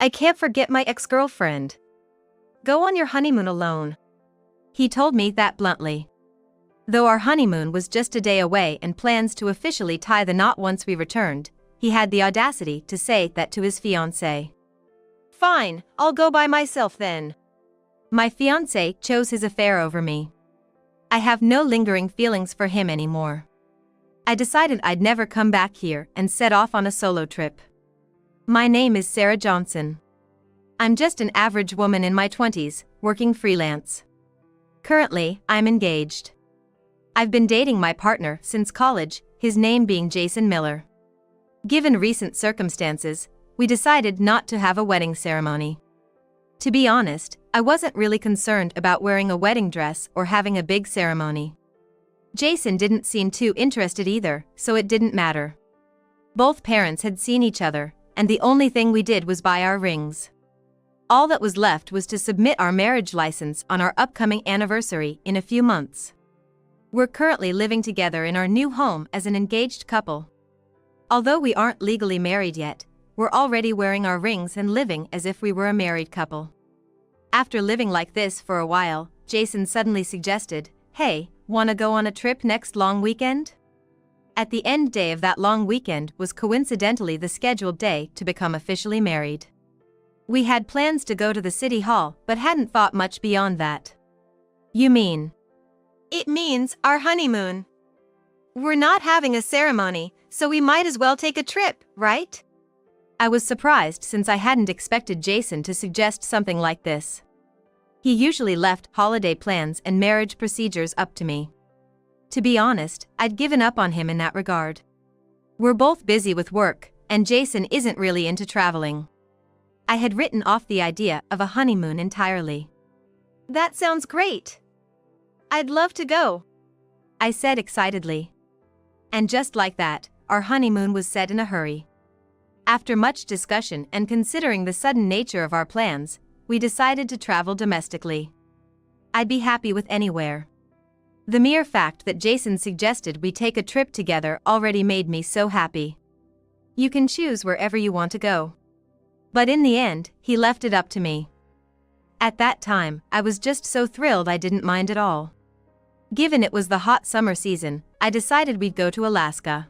I can't forget my ex-girlfriend. Go on your honeymoon alone. He told me that bluntly. Though our honeymoon was just a day away and plans to officially tie the knot once we returned, he had the audacity to say that to his fiancée. Fine, I'll go by myself then. My fiancé chose his affair over me. I have no lingering feelings for him anymore. I decided I'd never come back here and set off on a solo trip. My name is Sarah Johnson. I'm just an average woman in my 20s, working freelance. Currently, I'm engaged. I've been dating my partner since college, his name being Jason Miller. Given recent circumstances, we decided not to have a wedding ceremony. To be honest, I wasn't really concerned about wearing a wedding dress or having a big ceremony. Jason didn't seem too interested either, so it didn't matter. Both parents had seen each other, and the only thing we did was buy our rings. All that was left was to submit our marriage license on our upcoming anniversary in a few months. We're currently living together in our new home as an engaged couple. Although we aren't legally married yet, we're already wearing our rings and living as if we were a married couple. After living like this for a while, Jason suddenly suggested, "Hey, wanna go on a trip next long weekend?" At the end day of that long weekend was coincidentally the scheduled day to become officially married. We had plans to go to the city hall but hadn't thought much beyond that. You mean? It means our honeymoon. We're not having a ceremony, so we might as well take a trip, right? I was surprised since I hadn't expected Jason to suggest something like this. He usually left holiday plans and marriage procedures up to me. To be honest, I'd given up on him in that regard. We're both busy with work, and Jason isn't really into traveling. I had written off the idea of a honeymoon entirely. That sounds great. I'd love to go, I said excitedly. And just like that, our honeymoon was set in a hurry. After much discussion and considering the sudden nature of our plans, we decided to travel domestically. I'd be happy with anywhere. The mere fact that Jason suggested we take a trip together already made me so happy. You can choose wherever you want to go. But in the end, he left it up to me. At that time, I was just so thrilled I didn't mind at all. Given it was the hot summer season, I decided we'd go to Alaska.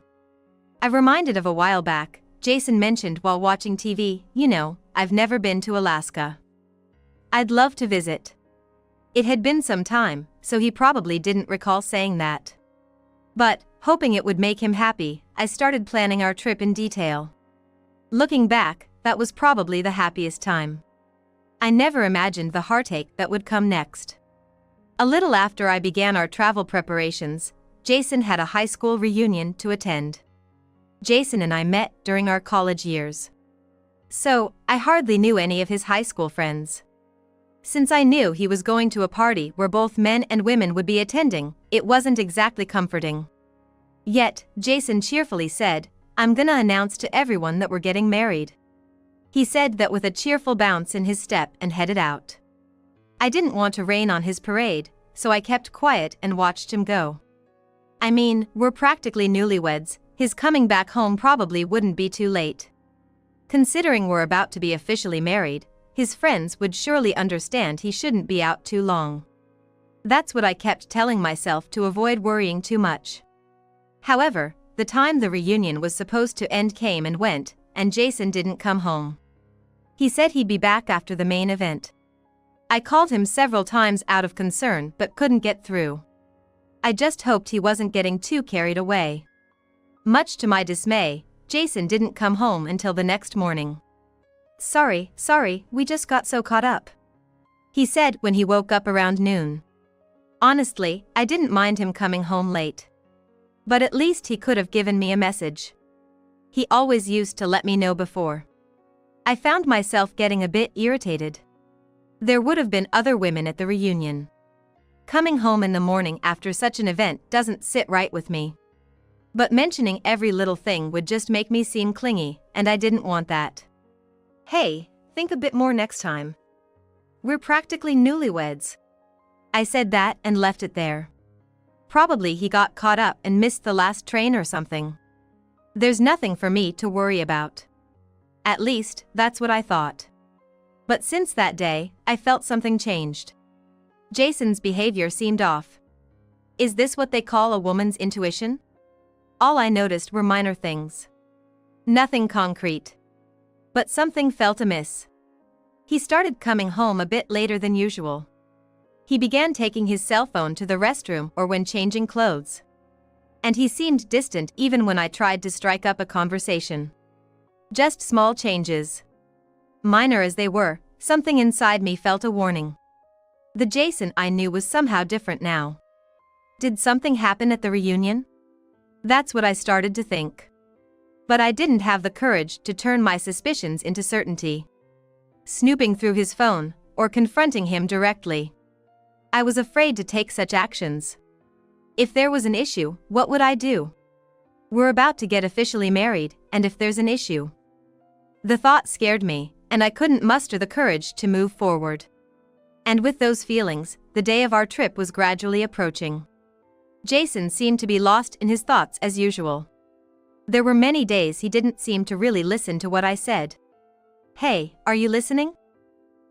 I reminded of a while back, Jason mentioned while watching TV, I've never been to Alaska. I'd love to visit. It had been some time, so he probably didn't recall saying that. But, hoping it would make him happy, I started planning our trip in detail. Looking back, that was probably the happiest time. I never imagined the heartache that would come next. A little after I began our travel preparations, Jason had a high school reunion to attend. Jason and I met during our college years. So, I hardly knew any of his high school friends. Since I knew he was going to a party where both men and women would be attending, it wasn't exactly comforting. Yet, Jason cheerfully said, "I'm gonna announce to everyone that we're getting married." He said that with a cheerful bounce in his step and headed out. I didn't want to rain on his parade, so I kept quiet and watched him go. I mean, we're practically newlyweds, his coming back home probably wouldn't be too late. Considering we're about to be officially married, his friends would surely understand he shouldn't be out too long. That's what I kept telling myself to avoid worrying too much. However, the time the reunion was supposed to end came and went, and Jason didn't come home. He said he'd be back after the main event. I called him several times out of concern but couldn't get through. I just hoped he wasn't getting too carried away. Much to my dismay, Jason didn't come home until the next morning. Sorry, we just got so caught up," he said when he woke up around noon. Honestly, I didn't mind him coming home late. But at least he could have given me a message. He always used to let me know before. I found myself getting a bit irritated. There would have been other women at the reunion. Coming home in the morning after such an event doesn't sit right with me. But mentioning every little thing would just make me seem clingy, and I didn't want that. Hey, think a bit more next time. We're practically newlyweds. I said that and left it there. Probably he got caught up and missed the last train or something. There's nothing for me to worry about. At least, that's what I thought. But since that day, I felt something changed. Jason's behavior seemed off. Is this what they call a woman's intuition? All I noticed were minor things. Nothing concrete. But something felt amiss. He started coming home a bit later than usual. He began taking his cell phone to the restroom or when changing clothes. And he seemed distant even when I tried to strike up a conversation. Just small changes. Minor as they were, something inside me felt a warning. The Jason I knew was somehow different now. Did something happen at the reunion? That's what I started to think. But I didn't have the courage to turn my suspicions into certainty. Snooping through his phone, or confronting him directly. I was afraid to take such actions. If there was an issue, what would I do? We're about to get officially married, and if there's an issue? The thought scared me, and I couldn't muster the courage to move forward. And with those feelings, the day of our trip was gradually approaching. Jason seemed to be lost in his thoughts as usual. There were many days he didn't seem to really listen to what I said. Hey, are you listening?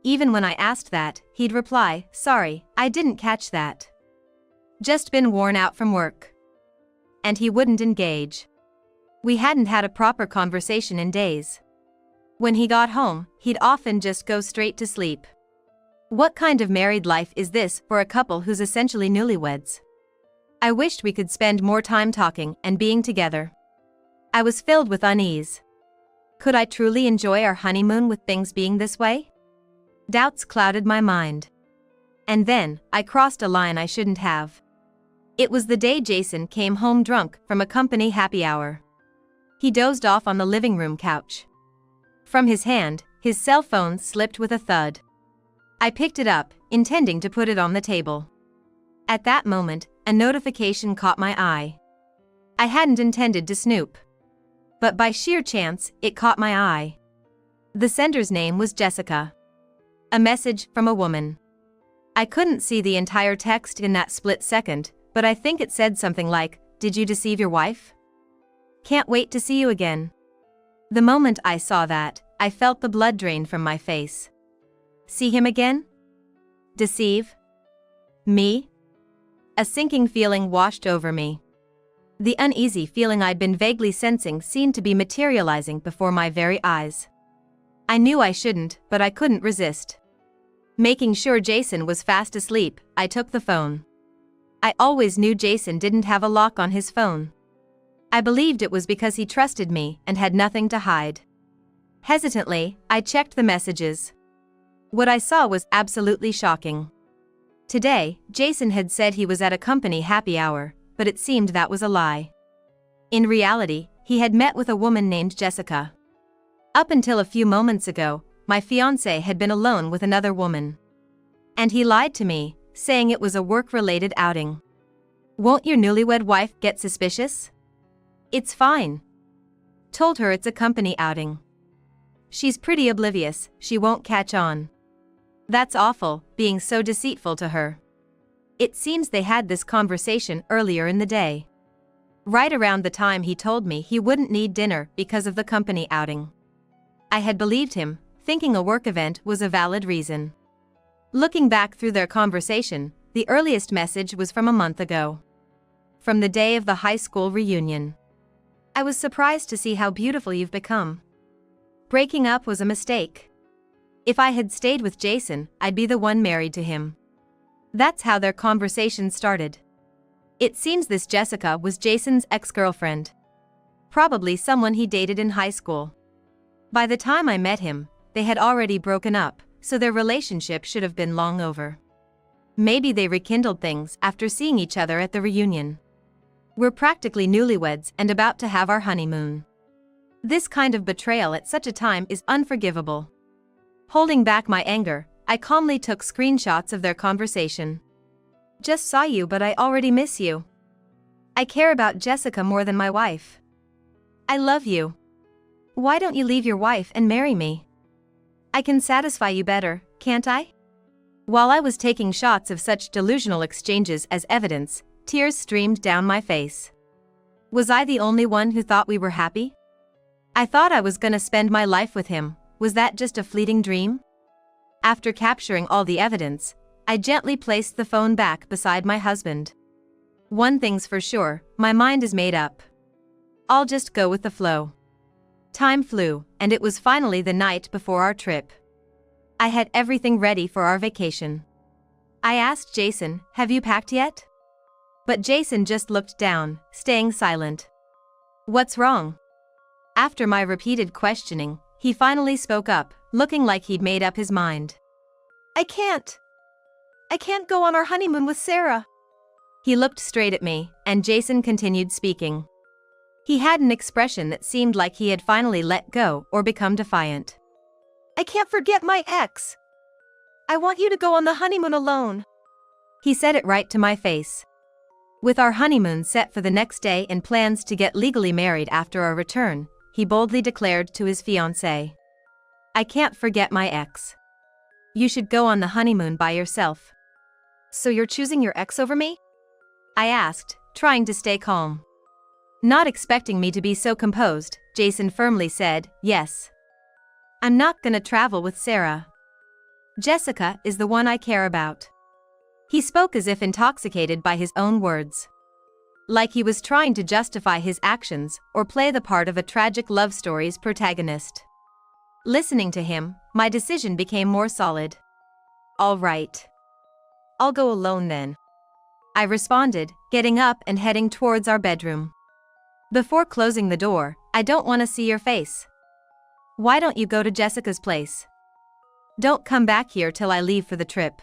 Even when I asked that, he'd reply, sorry, I didn't catch that. Just been worn out from work. And he wouldn't engage. We hadn't had a proper conversation in days. When he got home, he'd often just go straight to sleep. What kind of married life is this for a couple who's essentially newlyweds? I wished we could spend more time talking and being together. I was filled with unease. Could I truly enjoy our honeymoon with things being this way? Doubts clouded my mind. And then, I crossed a line I shouldn't have. It was the day Jason came home drunk from a company happy hour. He dozed off on the living room couch. From his hand, his cell phone slipped with a thud. I picked it up, intending to put it on the table. At that moment, a notification caught my eye. I hadn't intended to snoop. But by sheer chance, it caught my eye. The sender's name was Jessica. A message from a woman. I couldn't see the entire text in that split second, but I think it said something like, "Did you deceive your wife? Can't wait to see you again." The moment I saw that, I felt the blood drain from my face. See him again? Deceive? Me? A sinking feeling washed over me. The uneasy feeling I'd been vaguely sensing seemed to be materializing before my very eyes. I knew I shouldn't, but I couldn't resist. Making sure Jason was fast asleep, I took the phone. I always knew Jason didn't have a lock on his phone. I believed it was because he trusted me and had nothing to hide. Hesitantly, I checked the messages. What I saw was absolutely shocking. Today, Jason had said he was at a company happy hour, but it seemed that was a lie. In reality, he had met with a woman named Jessica. Up until a few moments ago, my fiancé had been alone with another woman. And he lied to me, saying it was a work-related outing. Won't your newlywed wife get suspicious? It's fine. Told her it's a company outing. She's pretty oblivious, she won't catch on. That's awful, being so deceitful to her. It seems they had this conversation earlier in the day. Right around the time he told me he wouldn't need dinner because of the company outing. I had believed him, thinking a work event was a valid reason. Looking back through their conversation, the earliest message was from a month ago. From the day of the high school reunion. I was surprised to see how beautiful you've become. Breaking up was a mistake. If I had stayed with Jason, I'd be the one married to him. That's how their conversation started. It seems this Jessica was Jason's ex-girlfriend. Probably someone he dated in high school. By the time I met him, they had already broken up, so their relationship should have been long over. Maybe they rekindled things after seeing each other at the reunion. We're practically newlyweds and about to have our honeymoon. This kind of betrayal at such a time is unforgivable. Holding back my anger, I calmly took screenshots of their conversation. Just saw you, but I already miss you. I care about Jessica more than my wife. I love you. Why don't you leave your wife and marry me? I can satisfy you better, can't I? While I was taking shots of such delusional exchanges as evidence, tears streamed down my face. Was I the only one who thought we were happy? I thought I was gonna spend my life with him. Was that just a fleeting dream? After capturing all the evidence, I gently placed the phone back beside my husband. One thing's for sure, my mind is made up. I'll just go with the flow. Time flew, and it was finally the night before our trip. I had everything ready for our vacation. I asked Jason, "Have you packed yet?" But Jason just looked down, staying silent. "What's wrong?" After my repeated questioning, he finally spoke up, looking like he'd made up his mind. I can't go on our honeymoon with Sarah." He looked straight at me, and Jason continued speaking. He had an expression that seemed like he had finally let go or become defiant. "I can't forget my ex. I want you to go on the honeymoon alone." He said it right to my face. With our honeymoon set for the next day and plans to get legally married after our return, he boldly declared to his fiancée, "I can't forget my ex. You should go on the honeymoon by yourself." "So you're choosing your ex over me?" I asked, trying to stay calm. Not expecting me to be so composed, Jason firmly said, "Yes. I'm not gonna travel with Sarah. Jessica is the one I care about." He spoke as if intoxicated by his own words. Like he was trying to justify his actions or play the part of a tragic love story's protagonist. Listening to him, my decision became more solid. "All right. I'll go alone then," I responded, getting up and heading towards our bedroom. Before closing the door, "I don't want to see your face. Why don't you go to Jessica's place? Don't come back here till I leave for the trip."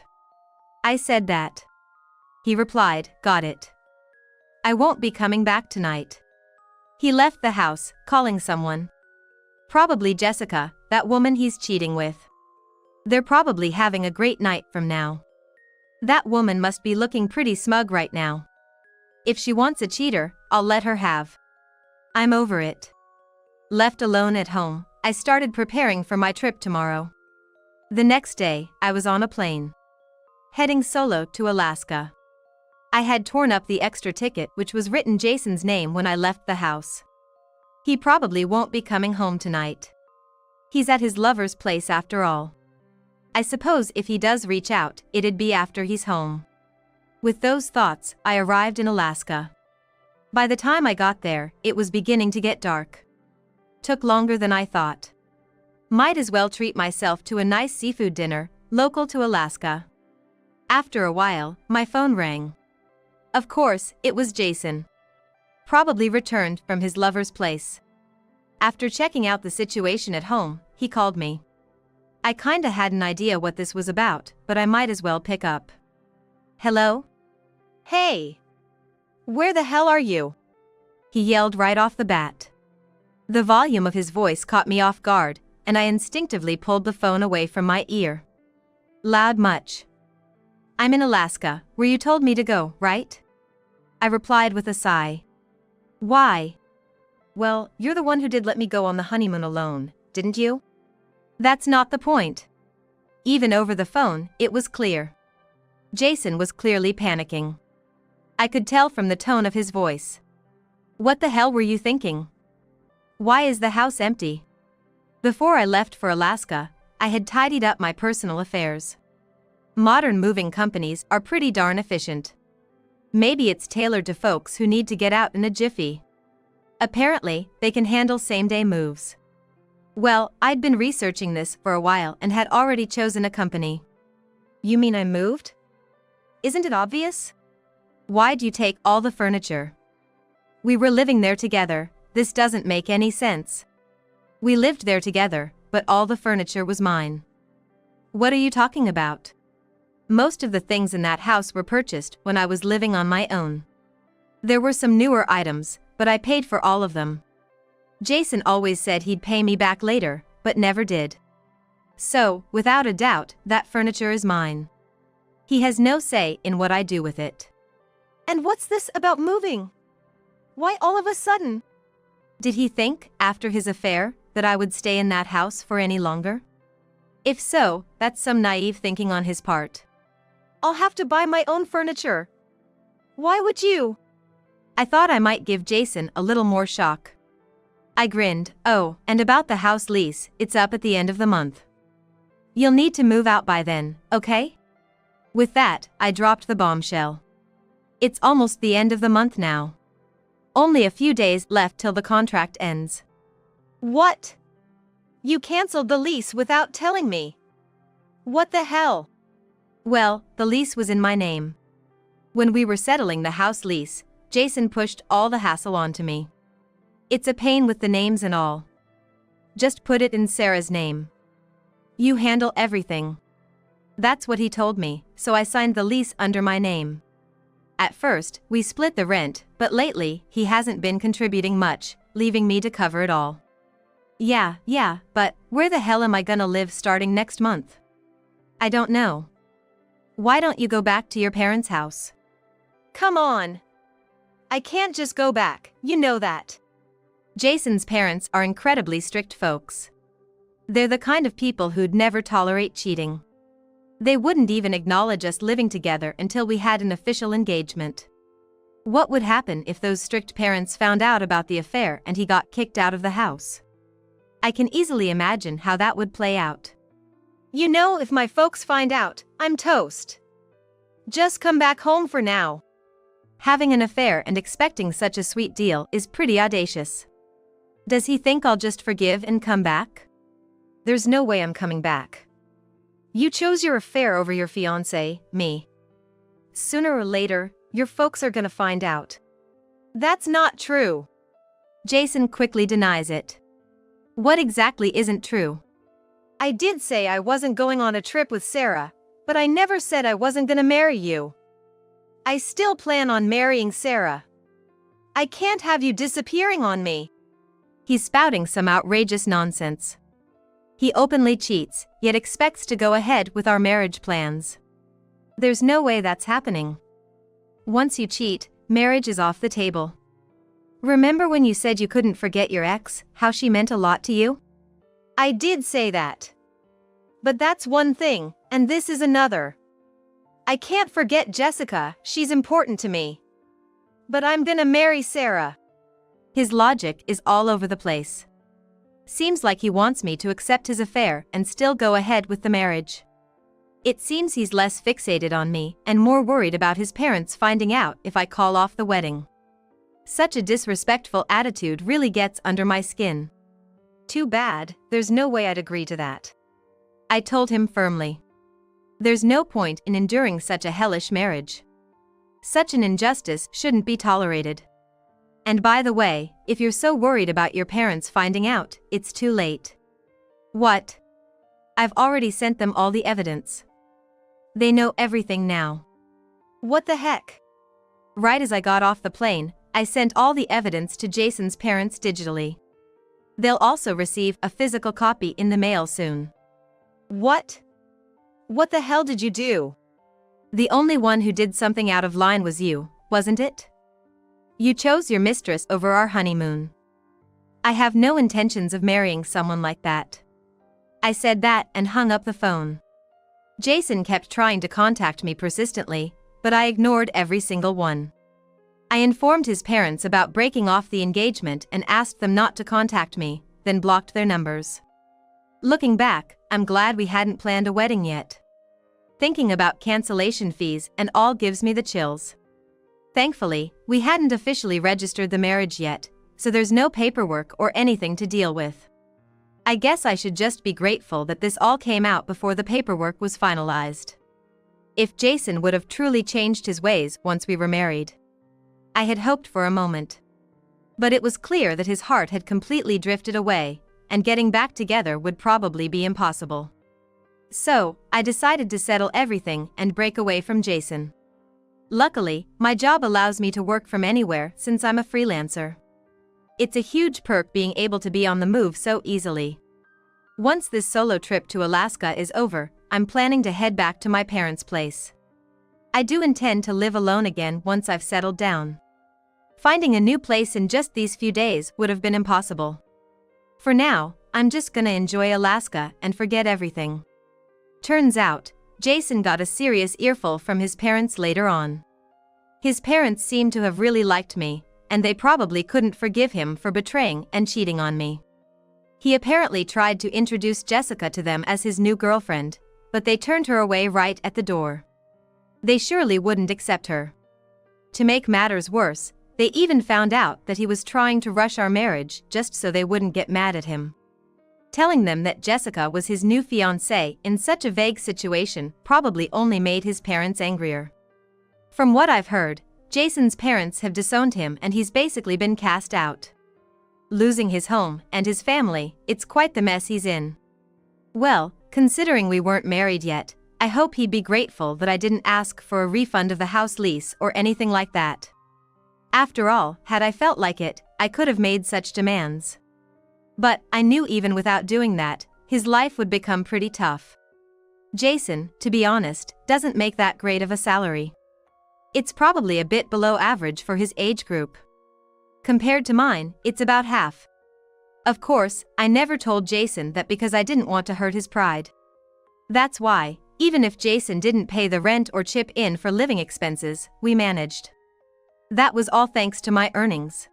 I said that. He replied, "Got it. I won't be coming back tonight." He left the house, calling someone. Probably Jessica, that woman he's cheating with. They're probably having a great night from now. That woman must be looking pretty smug right now. If she wants a cheater, I'll let her have. I'm over it. Left alone at home, I started preparing for my trip tomorrow. The next day, I was on a plane, heading solo to Alaska. I had torn up the extra ticket which was written Jason's name when I left the house. He probably won't be coming home tonight. He's at his lover's place after all. I suppose if he does reach out, it'd be after he's home. With those thoughts, I arrived in Alaska. By the time I got there, it was beginning to get dark. Took longer than I thought. Might as well treat myself to a nice seafood dinner, local to Alaska. After a while, my phone rang. Of course, it was Jason. Probably returned from his lover's place. After checking out the situation at home, he called me. I kinda had an idea what this was about, but I might as well pick up. "Hello? Hey! Where the hell are you?" He yelled right off the bat. The volume of his voice caught me off guard, and I instinctively pulled the phone away from my ear. "Loud much?" "I'm in Alaska, where you told me to go, right?" I replied with a sigh. "Why?" "Well, you're the one who did let me go on the honeymoon alone, didn't you?" "That's not the point." Even over the phone, it was clear. Jason was clearly panicking. I could tell from the tone of his voice. "What the hell were you thinking? Why is the house empty?" Before I left for Alaska, I had tidied up my personal affairs. Modern moving companies are pretty darn efficient. Maybe it's tailored to folks who need to get out in a jiffy. Apparently, they can handle same-day moves. Well, I'd been researching this for a while and had already chosen a company. "You mean I moved? Isn't it obvious? Why'd you take all the furniture? We were living there together, this doesn't make any sense." "We lived there together, but all the furniture was mine." "What are you talking about? Most of the things in that house were purchased when I was living on my own. There were some newer items, but I paid for all of them. Jason always said he'd pay me back later, but never did. So, without a doubt, that furniture is mine. He has no say in what I do with it." "And what's this about moving? Why all of a sudden?" Did he think, after his affair, that I would stay in that house for any longer? If so, that's some naive thinking on his part. "I'll have to buy my own furniture." "Why would you?" I thought I might give Jason a little more shock. I grinned. "Oh, and about the house lease, it's up at the end of the month." You'll need to move out by then, okay? With that, I dropped the bombshell. It's almost the end of the month now. Only a few days left till the contract ends. What? You canceled the lease without telling me. What the hell? Well, the lease was in my name. When we were settling the house lease, Jason pushed all the hassle onto me. It's a pain with the names and all. Just put it in Sarah's name. You handle everything. That's what he told me, so I signed the lease under my name. At first, we split the rent, but lately, he hasn't been contributing much, leaving me to cover it all. Yeah, but where the hell am I gonna live starting next month? I don't know. Why don't you go back to your parents' house? Come on. I can't just go back, you know that. Jason's parents are incredibly strict folks. They're the kind of people who'd never tolerate cheating. They wouldn't even acknowledge us living together until we had an official engagement. What would happen if those strict parents found out about the affair and he got kicked out of the house? I can easily imagine how that would play out. You know, if my folks find out, I'm toast. Just come back home for now. Having an affair and expecting such a sweet deal is pretty audacious. Does he think I'll just forgive and come back? There's no way I'm coming back. You chose your affair over your fiancé, me. Sooner or later, your folks are gonna find out. That's not true. Jason quickly denies it. What exactly isn't true? I did say I wasn't going on a trip with Sarah, but I never said I wasn't gonna marry you. I still plan on marrying Sarah. I can't have you disappearing on me. He's spouting some outrageous nonsense. He openly cheats, yet expects to go ahead with our marriage plans. There's no way that's happening. Once you cheat, marriage is off the table. Remember when you said you couldn't forget your ex, how she meant a lot to you? I did say that. But that's one thing, and this is another. I can't forget Jessica, she's important to me. But I'm gonna marry Sarah. His logic is all over the place. Seems like he wants me to accept his affair and still go ahead with the marriage. It seems he's less fixated on me and more worried about his parents finding out if I call off the wedding. Such a disrespectful attitude really gets under my skin. Too bad, there's no way I'd agree to that. I told him firmly. There's no point in enduring such a hellish marriage. Such an injustice shouldn't be tolerated. And by the way, if you're so worried about your parents finding out, it's too late. What? I've already sent them all the evidence. They know everything now. What the heck? Right as I got off the plane, I sent all the evidence to Jason's parents digitally. They'll also receive a physical copy in the mail soon. What? What the hell did you do? The only one who did something out of line was you, wasn't it? You chose your mistress over our honeymoon. I have no intentions of marrying someone like that. I said that and hung up the phone. Jason kept trying to contact me persistently, but I ignored every single one. I informed his parents about breaking off the engagement and asked them not to contact me, then blocked their numbers. Looking back, I'm glad we hadn't planned a wedding yet. Thinking about cancellation fees and all gives me the chills. Thankfully, we hadn't officially registered the marriage yet, so there's no paperwork or anything to deal with. I guess I should just be grateful that this all came out before the paperwork was finalized. If Jason would have truly changed his ways once we were married. I had hoped for a moment. But it was clear that his heart had completely drifted away, and getting back together would probably be impossible. So, I decided to settle everything and break away from Jason. Luckily, my job allows me to work from anywhere since I'm a freelancer. It's a huge perk being able to be on the move so easily. Once this solo trip to Alaska is over, I'm planning to head back to my parents' place. I do intend to live alone again once I've settled down. Finding a new place in just these few days would have been impossible. For now, I'm just gonna enjoy Alaska and forget everything. Turns out, Jason got a serious earful from his parents later on. His parents seemed to have really liked me, and they probably couldn't forgive him for betraying and cheating on me. He apparently tried to introduce Jessica to them as his new girlfriend, but they turned her away right at the door. They surely wouldn't accept her. To make matters worse, they even found out that he was trying to rush our marriage just so they wouldn't get mad at him. Telling them that Jessica was his new fiancée in such a vague situation probably only made his parents angrier. From what I've heard, Jason's parents have disowned him and he's basically been cast out. Losing his home and his family, it's quite the mess he's in. Well, considering we weren't married yet, I hope he'd be grateful that I didn't ask for a refund of the house lease or anything like that. After all, had I felt like it, I could have made such demands. But I knew even without doing that, his life would become pretty tough. Jason, to be honest, doesn't make that great of a salary. It's probably a bit below average for his age group. Compared to mine, it's about half. Of course, I never told Jason that because I didn't want to hurt his pride. That's why, even if Jason didn't pay the rent or chip in for living expenses, we managed. That was all thanks to my earnings.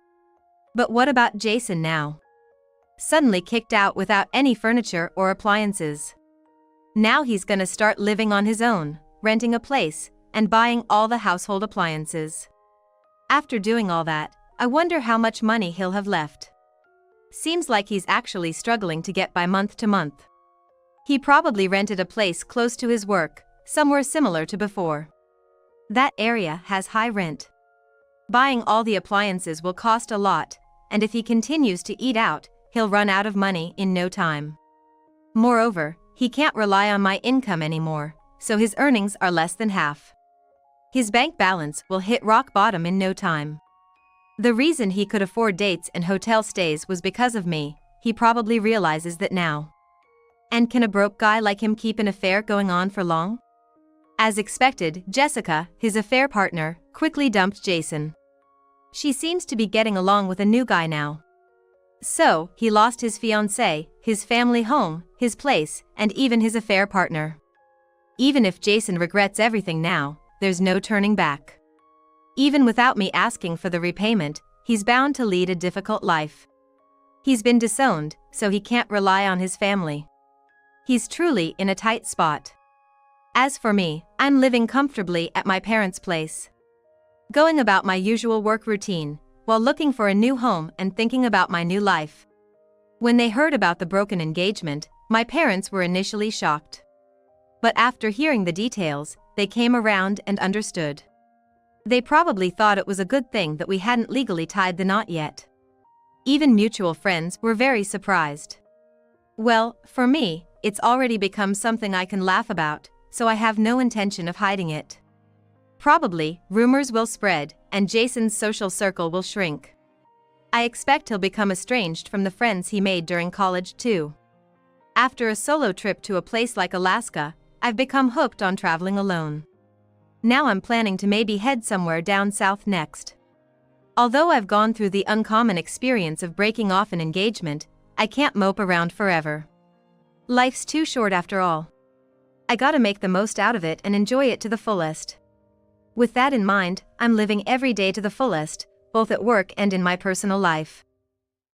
But what about Jason now? Suddenly kicked out without any furniture or appliances. Now he's gonna start living on his own, renting a place, and buying all the household appliances. After doing all that, I wonder how much money he'll have left. Seems like he's actually struggling to get by month to month. He probably rented a place close to his work, somewhere similar to before. That area has high rent. Buying all the appliances will cost a lot, and if he continues to eat out, he'll run out of money in no time. Moreover, he can't rely on my income anymore, so his earnings are less than half. His bank balance will hit rock bottom in no time. The reason he could afford dates and hotel stays was because of me. He probably realizes that now. And can a broke guy like him keep an affair going on for long? As expected, Jessica, his affair partner, quickly dumped Jason. She seems to be getting along with a new guy now. So, he lost his fiancée, his family home, his place, and even his affair partner. Even if Jason regrets everything now, there's no turning back. Even without me asking for the repayment, he's bound to lead a difficult life. He's been disowned, so he can't rely on his family. He's truly in a tight spot. As for me, I'm living comfortably at my parents' place. Going about my usual work routine, while looking for a new home and thinking about my new life. When they heard about the broken engagement, my parents were initially shocked. But after hearing the details, they came around and understood. They probably thought it was a good thing that we hadn't legally tied the knot yet. Even mutual friends were very surprised. Well, for me, it's already become something I can laugh about, so I have no intention of hiding it. Probably, rumors will spread, and Jason's social circle will shrink. I expect he'll become estranged from the friends he made during college too. After a solo trip to a place like Alaska, I've become hooked on traveling alone. Now I'm planning to maybe head somewhere down south next. Although I've gone through the uncommon experience of breaking off an engagement, I can't mope around forever. Life's too short after all. I gotta make the most out of it and enjoy it to the fullest. With that in mind, I'm living every day to the fullest, both at work and in my personal life.